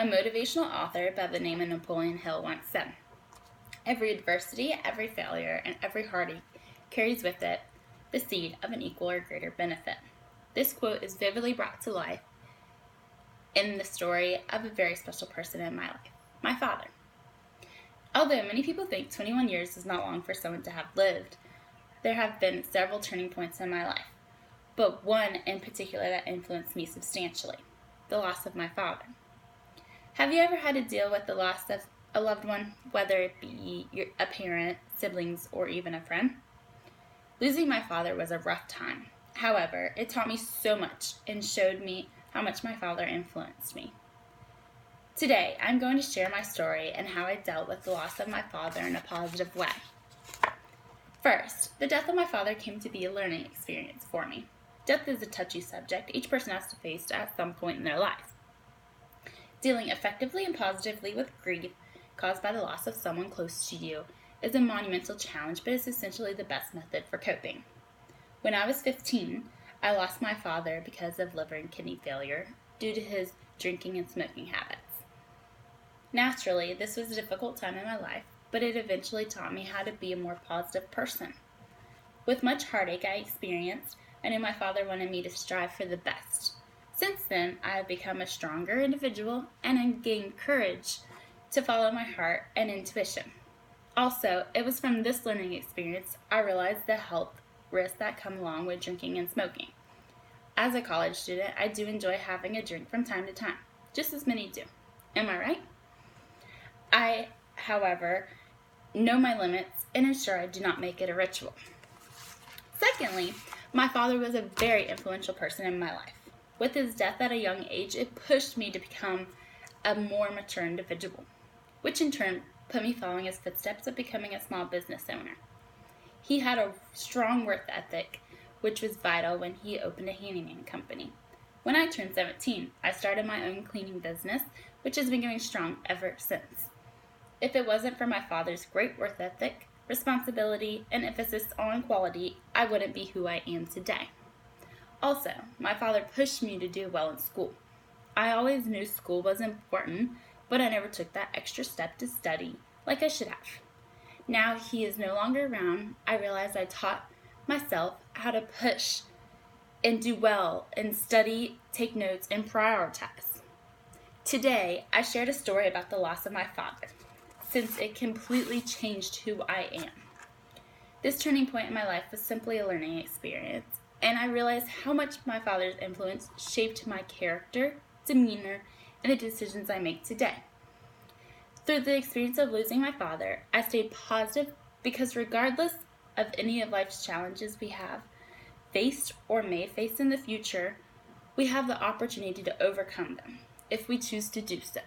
A motivational author by the name of Napoleon Hill once said, "Every adversity, every failure, and every heartache carries with it the seed of an equal or greater benefit." This quote is vividly brought to life in the story of a very special person in my life, my father. Although many people think 21 years is not long for someone to have lived, there have been several turning points in my life, but one in particular that influenced me substantially: the loss of my father. Have you ever had to deal with the loss of a loved one, whether it be a parent, siblings, or even a friend? Losing my father was a rough time. However, it taught me so much and showed me how much my father influenced me. Today, I'm going to share my story and how I dealt with the loss of my father in a positive way. First, the death of my father came to be a learning experience for me. Death is a touchy subject each person has to face at some point in their life. Dealing effectively and positively with grief caused by the loss of someone close to you is a monumental challenge, but is essentially the best method for coping. When I was 15, I lost my father because of liver and kidney failure due to his drinking and smoking habits. Naturally, this was a difficult time in my life, but it eventually taught me how to be a more positive person. With much heartache I experienced, I knew my father wanted me to strive for the best. Since then, I have become a stronger individual and have gained courage to follow my heart and intuition. Also, it was from this learning experience I realized the health risks that come along with drinking and smoking. As a college student, I do enjoy having a drink from time to time, just as many do. Am I right? I, however, know my limits and ensure I do not make it a ritual. Secondly, my father was a very influential person in my life. With his death at a young age, it pushed me to become a more mature individual, which in turn put me following his footsteps of becoming a small business owner. He had a strong work ethic, which was vital when he opened a handyman company. When I turned 17, I started my own cleaning business, which has been going strong ever since. If it wasn't for my father's great work ethic, responsibility, and emphasis on quality, I wouldn't be who I am today. Also, my father pushed me to do well in school. I always knew school was important, but I never took that extra step to study like I should have. Now he is no longer around, I realize I taught myself how to push and do well and study, take notes, and prioritize. Today, I shared a story about the loss of my father, since it completely changed who I am. This turning point in my life was simply a learning experience, and I realized how much my father's influence shaped my character, demeanor, and the decisions I make today. Through the experience of losing my father, I stayed positive because regardless of any of life's challenges we have faced or may face in the future, we have the opportunity to overcome them if we choose to do so.